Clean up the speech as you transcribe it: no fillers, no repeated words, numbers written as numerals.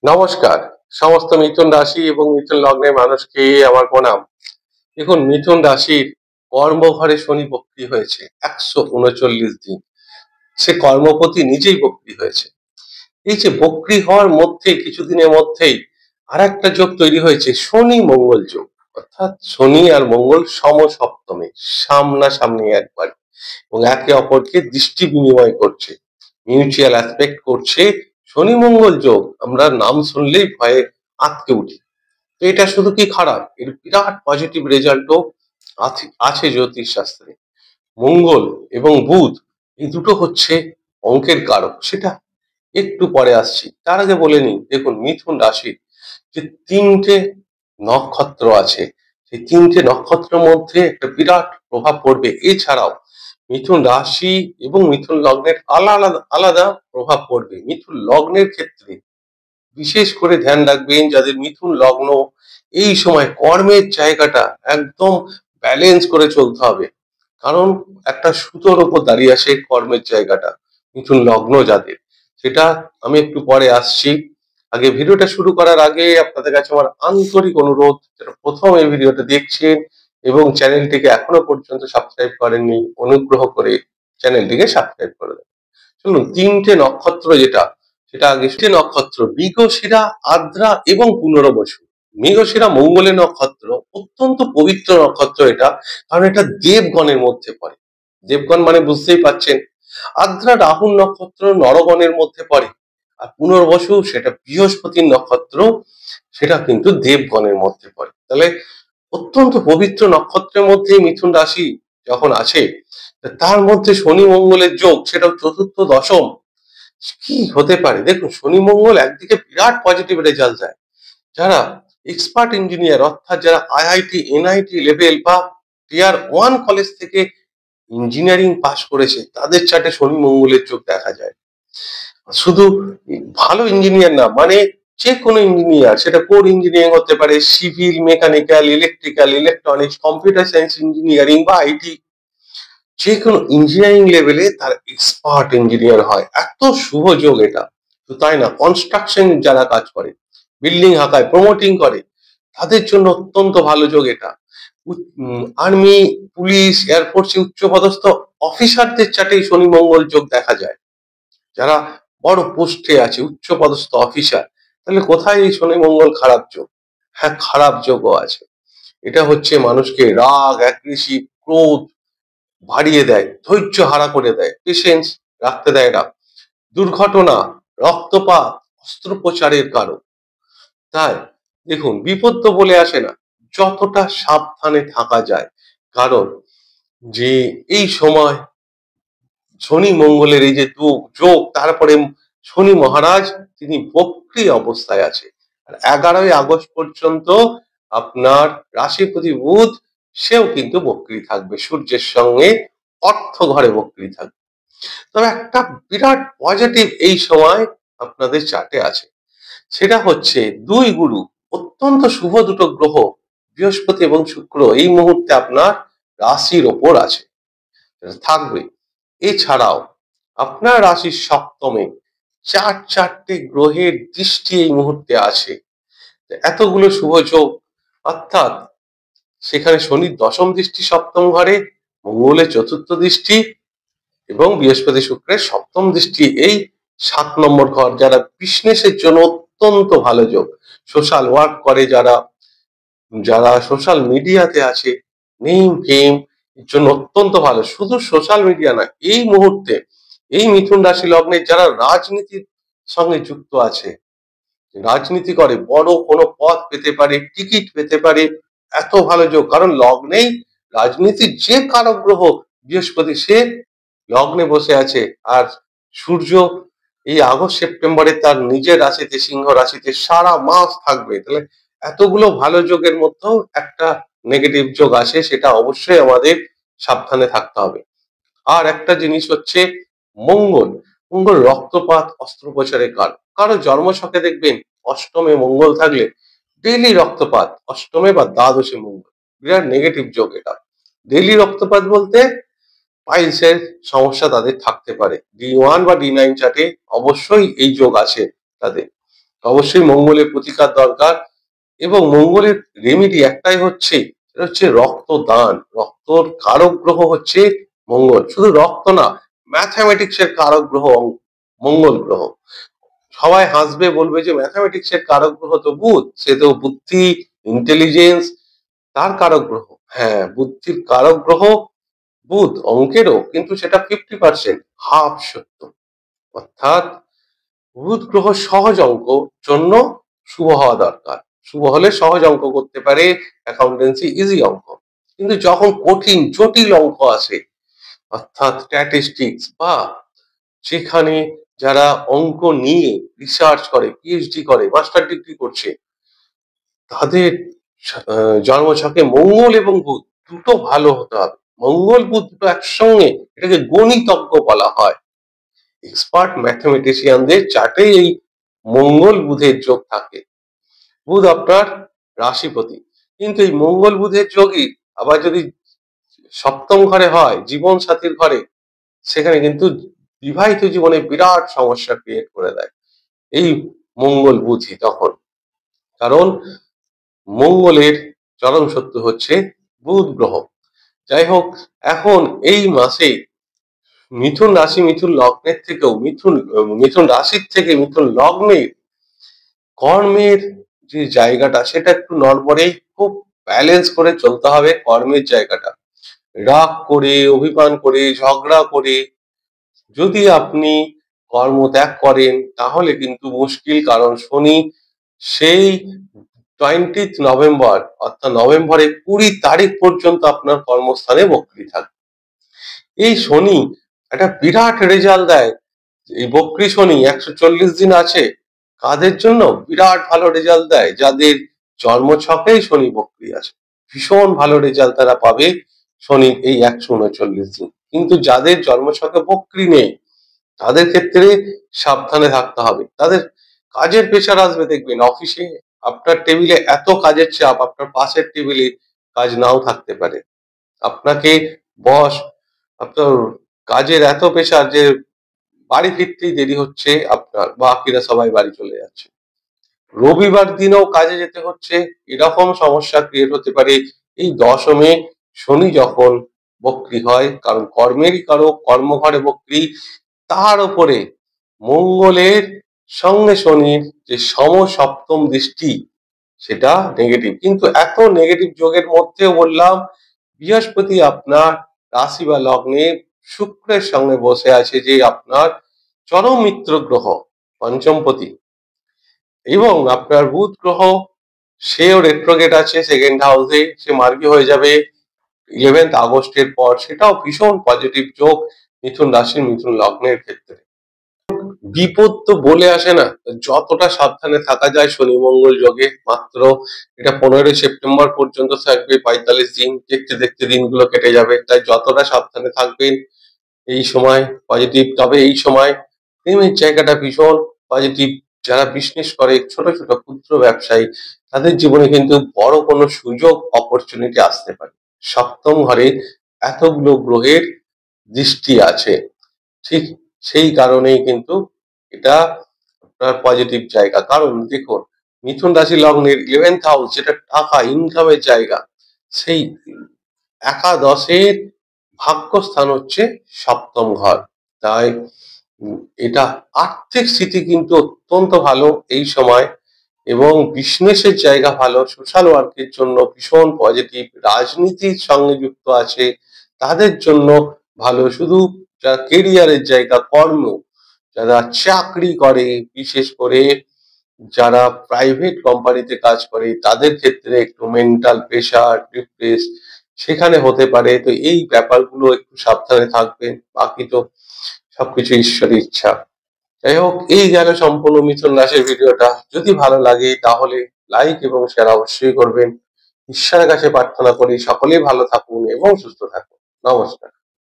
নমস্কার। সমস্ত মিথুন রাশি এবং মিথুন লগ্নের মানুষকে আমার প্রণাম। দেখুন, মিথুন রাশির কর্মঘরে শনি বক্রী হয়েছে ১৩৯ দিন। সে কর্মপতি নিজেই বক্রী হয়েছে। এই যে বক্রী হওয়ার মধ্যে কিছুদিনের মধ্যেই আরেকটা যোগ তৈরি হয়েছে, শনি মঙ্গল যোগ। অর্থাৎ শনি আর মঙ্গল সমসপ্তমে, সামনাসামনি একবার, এবং একে অপরকে দৃষ্টি বিনিময় করছে, মিউচুয়াল অ্যাসপেক্ট করছে। শনি মঙ্গল যোগ আমরা নাম শুনলেই ভয়ে আঁতকে উঠি। তো এটা শুধু কি খারাপ, এর বিরাট পজিটিভ রেজাল্টও আছে জ্যোতিষ শাস্ত্রে। মঙ্গল এবং বুধ এই দুটো হচ্ছে অঙ্কের কারক, সেটা একটু পরে আসছি। তার আগে বলে নিই, দেখুন মিথুন রাশির যে তিনটে নক্ষত্র আছে, সেই তিনটে নক্ষত্রের মধ্যে একটা বিরাট প্রভাব পড়বে। এছাড়াও মিথুন রাশি এবং মিথুন লগ্নের আলাদা আলাদা প্রভাব পড়বে। মিথুন লগ্নের ক্ষেত্রে বিশেষ করে ধ্যান রাখবেন, যাদের মিথুন লগ্ন, এই সময় কর্মের জায়গাটা একদম ব্যালেন্স করে চলতে হবে। কারণ একটা সুতোর উপর দাঁড়িয়ে আসে কর্মের জায়গাটা, মিথুন লগ্ন যাদের, সেটা আমি একটু পরে আসছি। আগে ভিডিওটা শুরু করার আগে আপনাদের কাছে আমার আন্তরিক অনুরোধ, যারা প্রথম এই ভিডিওটা দেখছেন এবং চ্যানেলটিকে এখনো পর্যন্ত সাবস্ক্রাইব করেননি, অনুগ্রহ করে চ্যানেলটিকে সাবস্ক্রাইব করে দেন। শুনুন, তিনটে নক্ষত্র যেটা, সেটা আগে নক্ষত্র মৃগশিরা, আদ্রা এবং পুনর্বসু। মৃগশিরা মঙ্গলের নক্ষত্র, অত্যন্ত পবিত্র নক্ষত্র এটা, কারণ এটা দেবগণের মধ্যে পড়ে। দেবগণ মানে বুঝতেই পাচ্ছেন। আদ্রা রাহুর নক্ষত্র, নরগণের মধ্যে পড়ে। আর পুনর্বসু সেটা বৃহস্পতির নক্ষত্র, সেটা কিন্তু দেবগণের মধ্যে পড়ে। তাহলে অত্যন্ত পবিত্র নক্ষত্রের মধ্যে মিথুন রাশি যখন আছে, তার মধ্যে শনি মঙ্গলের যোগ, সেটাও চতুর্থ দশম, কি হতে পারে। দেখুন, শনি মঙ্গল একদিকে বিরাট পজিটিভ রেজাল্ট দেয়। যারা এক্সপার্ট ইঞ্জিনিয়ার, অর্থাৎ যারা আইআইটি এনআইটি লেভেল বা টিয়ার 1 কলেজ থেকে ইঞ্জিনিয়ারিং পাশ করেছে, তাদের চার্টে শনি মঙ্গলের যোগ দেখা যায়। শুধু ভালো ইঞ্জিনিয়ার না, মানে যে কোনো ইঞ্জিনিয়ার, সেটা কোর ইঞ্জিনিয়ারিং হতে পারে, civil, mechanical, electrical, electronics, computer science engineering বা আইটি, যে কোনো ইঞ্জিনিয়ারিং লেভেলে তার এক্সপার্ট ইঞ্জিনিয়ার হয়। এত শুভ যোগ এটা। তো তাই না, কনস্ট্রাকশন যারা কাজ করে, বিল্ডিং হাঁকায়, প্রমোটিং করে, তাদের জন্য অত্যন্ত ভালো যোগ এটা। আর্মি, পুলিশ, এয়ারফোর্সে উচ্চপদস্থ অফিসারদের চার্টে শনি মঙ্গল যোগ দেখা যায়। যারা বড় পোস্টে আছে, উচ্চপদস্থ অফিসার, তাহলে কোথায় এই শনি মঙ্গল খারাপ যোগ? হ্যাঁ, খারাপ যোগও আছে। এটা হচ্ছে মানুষকে রাগ, অ্যাগ্রেসিভ, ক্রোধ বাড়িয়ে দেয়, ধৈর্য হারা করে দেয়, পেশেন্স রাখতে দেয় না। দুর্ঘটনা, রক্তপাত, অস্ত্রোপচারের কারণ। তাই দেখুন, বিপদ তো বলে আসে না, যতটা সাবধানে থাকা যায়। কারণ যে এই সময় শনি মঙ্গলের এই যে যোগ, তারপরে শনি মহারাজ তিনি বক্রী অবস্থায় আছে। আর 11ই আগস্ট পর্যন্ত আপনার রাশিপতি বুধ, সেও কিন্তু বক্রী থাকবে সূর্যের সঙ্গে, অর্থ ঘরে বক্রী থাকবে। তবে একটা বিরাট পজিটিভ এই সময় আপনাদের চার্টে আছে, সেটা হচ্ছে দুই গুরু, অত্যন্ত শুভ দুটো গ্রহ, বৃহস্পতি এবং শুক্র, এই মুহূর্তে আপনার রাশির ওপর আছে, থাকবে। এছাড়াও আপনার রাশির সপ্তমে চারটে গ্রহের দৃষ্টি এই মুহূর্তে আছে। এতগুলো শুভ যোগ, অর্থাৎ সেখানে শনির দশম দৃষ্টি সপ্তম ঘরে, মঙ্গলের চতুর্থ দৃষ্টি এবং বৃহস্পতি শুক্রের সপ্তম দৃষ্টি এই 7 নম্বর ঘর। যারা বিজনেসের জন্য অত্যন্ত ভালো যোগ, সোশ্যাল ওয়ার্ক করে যারা, যারা সোশ্যাল মিডিয়াতে আছে, নেম ফেম এর জন্য অত্যন্ত ভালো। শুধু সোশ্যাল মিডিয়া না, এই মুহূর্তে এই মিথুন রাশি লগ্নের যারা রাজনীতির সঙ্গে যুক্ত আছে, রাজনীতি করে, বড় কোনো পদ পেতে পারে, টিকিট পেতে পারে, এত ভালো যোগ। কারণ লগ্নেই রাজনীতির যে কারক গ্রহ বৃহস্পতি, সে লগ্নে বসে আছে। আর সূর্য এই আগস্ট সেপ্টেম্বরে তার নিজের রাশিতে, সিংহ রাশিতে সারা মাস থাকবে। তাহলে এতগুলো ভালো যোগের মধ্যেও একটা নেগেটিভ যোগ আসে, সেটা অবশ্যই আমাদের সাবধানে থাকতে হবে। আর একটা জিনিস হচ্ছে মঙ্গল। মঙ্গল রক্তপাত, অস্ত্রোপচারের কারণ। কারো জন্মছকে দেখবেন অষ্টমে মঙ্গল থাকলে ডেইলি রক্তপাত, অষ্টমে বা দ্বাদশে মঙ্গল, বিরাট নেগেটিভ যোগ এটা। ডেইলি রক্তপাত বলতে পাইলসের সমস্যা তাদের থাকতে পারে। D1 বা D9 চার্টে অবশ্যই এই যোগ আছে তাদের। অবশ্যই মঙ্গলের প্রতিকার দরকার, এবং মঙ্গলের রেমেডি একটাই হচ্ছে, সেটা হচ্ছে রক্তদান। রক্তর কারক গ্রহ হচ্ছে মঙ্গল, শুধু রক্ত না, ম্যাথামেটিক্স এর কারক গ্রহ মঙ্গল গ্রহ। সবাই হাসবে, বলবে যে ম্যাথামেটিক্স এর কারক গ্রহ তো বুধ, সে তো বুদ্ধি, ইন্টেলিজেন্স, তার কারক গ্রহ। হ্যাঁ, বুদ্ধির কারক গ্রহ বুধ, অঙ্কেরও, কিন্তু সেটা 50%, হাফ সত্য। অর্থাৎ বুধ গ্রহ সহজ অঙ্ক জন্য শুভ হওয়া দরকার। শুভ হলে সহজ অঙ্ক করতে পারে, অ্যাকাউন্টেন্সি ইজি অঙ্ক। কিন্তু যখন কঠিন জটিল অঙ্ক আসে, অর্থাৎ স্ট্যাটিস্টিক্স, বা যেখানে যারা অঙ্ক নিয়ে রিসার্চ করে, পিএইচডি করে, মাস্টার ডিগ্রি করছে, তাদের জন্মছকে মঙ্গল এবং বুধ দুটো ভালো হতে হবে। মঙ্গল বুধ দুটো একসঙ্গে, এটাকে গণিতজ্ঞ বলা হয়। এক্সপার্ট ম্যাথমেটিশিয়ানদের চার্টে এই মঙ্গল বুধের যোগ থাকে। বুধ আপনার রাশিপতি, কিন্তু এই মঙ্গল বুধের যোগই আবার যদি সপ্তম ঘরে হয়, জীবন সাথীর ঘরে, সেখানে কিন্তু বিবাহিত জীবনে বিরাট সমস্যা ক্রিয়েট করে দেয় এই মঙ্গল বুধই তখন। কারণ মঙ্গলের চরম শত্রু হচ্ছে বুধ গ্রহ। যাই হোক, এখন এই মাসে মিথুন রাশি, মিথুন লগ্নের থেকেও, মিথুন রাশির থেকে মিথুন লগ্নের কর্মের যে জায়গাটা, সেটা একটু নড়বড়ে, খুব ব্যালেন্স করে চলতে হবে কর্মের জায়গাটা। রাগ করে, অভিমান করে, ঝগড়া করে যদি আপনি কর্ম ত্যাগ করেন, তাহলে কিন্তু মুশকিল। কারণ শনি সেই 20 নভেম্বর, অর্থাৎ নভেম্বরের 20 তারিখ পর্যন্ত আপনার কর্মস্থানে বক্রী থাকবে। এই শনি একটা বিরাট রেজাল্ট দেয়। এই বক্রী শনি 140 দিন আছে, কাদের জন্য বিরাট ভালো রেজাল্ট দেয়? যাদের জন্মছকেই শনি বক্রী আছে, ভীষণ ভালো রেজাল্ট তারা পাবে শনি এই 139 দিন। কিন্তু যাদের জন্মছকে বক্রী নেই, তাদের ক্ষেত্রে সাবধানে থাকতে হবে। তাদের কাজের প্রেশার আসবে, দেখবেন অফিসে আপনার টেবিলে এত কাজের চাপ, আপনার পাশের টেবিলে কাজ নাও থাকতে পারে। আপনাকে বস, আপনার কাজের এত প্রেশার যে বাড়ি ফিরতেই দেরি হচ্ছে আপনার, বাকিরা সবাই বাড়ি চলে যাচ্ছে। রবিবার দিনেও কাজে যেতে হচ্ছে, এরকম সমস্যা ক্রিয়েট হতে পারে এই দশমে শনি যখন বক্রী হয়। কারণ কর্মেরই কারক, কর্মঘরে বক্রী, তার উপরে মঙ্গলের সঙ্গে শনির যে সমসপ্তম দৃষ্টি, সেটা নেগেটিভ। কিন্তু এত নেগেটিভ যোগের মধ্যেও বললাম, বৃহস্পতি আপনার রাশি বা লগ্নে শুক্রের সঙ্গে বসে আছে, যে আপনার চরম মিত্র গ্রহ, পঞ্চমপতি। এবং আপনার বুধ গ্রহ, সেও রেট্রোগেট আছে সেকেন্ড হাউসে, সে মার্গী হয়ে যাবে 11 আগস্টের পর। সেটাও ভীষণ পজিটিভ যোগ মিথুন রাশি, মিথুন লগ্নের ক্ষেত্রে। বিপদ তো বলে আসে না, যতটা সাবধানে থাকা যায় শনি মঙ্গল যোগে, মাত্র এটা 15 সেপ্টেম্বর পর্যন্ত থাকবে, 45 দিন, দেখতে দেখতে দিনগুলো কেটে যাবে। তাই যতটা সাবধানে থাকবেন এই সময় পজিটিভ। তবে এই সময় প্রেমের জায়গাটা ভীষণ পজিটিভ। যারা বিজনেস করে, ছোট ছোট ক্ষুদ্র ব্যবসায়ী, তাদের জীবনে কিন্তু বড় কোনো সুযোগ, অপরচুনিটি আসতে পারে। সপ্তম ঘরে এতগুলো গ্রহের দৃষ্টি আছে, ঠিক সেই কারণেই কিন্তু এটা আপনার পজিটিভ জায়গা। কারণ দেখুন, মিথুন রাশি লগ্নের 11th হাউস, যেটা টাকা ইনকামের জায়গা, সেই একাদশের ভাগ্যস্থান হচ্ছে সপ্তম ঘর। তাই এটা আর্থিক স্থিতি কিন্তু অত্যন্ত ভালো এই সময়, এবং বিজনেসের জায়গা ভালো, সোশ্যাল ওয়ার্কের জন্য ভীষণ পজিটিভ। রাজনীতির সঙ্গে যুক্ত আছে তাদের জন্য ভালো। শুধু যারা কেরিয়ারের জায়গা, কর্ম, যারা চাকরি করে, বিশেষ করে যারা প্রাইভেট কোম্পানিতে কাজ করে, তাদের ক্ষেত্রে একটু মেন্টাল প্রেশার, ডিপ্রেস সেখানে হতে পারে। তো এই ব্যাপারগুলো একটু সাবধানে থাকবেন, বাকি তো সবকিছু ঈশ্বরের ইচ্ছা। যাই হোক, এই গেল সম্পূর্ণ মিথুন রাশির ভিডিওটা। যদি ভালো লাগে তাহলে লাইক এবং শেয়ার অবশ্যই করবেন। ঈশ্বরের কাছে প্রার্থনা করি সকলেই ভালো থাকুন এবং সুস্থ থাকুন। নমস্কার।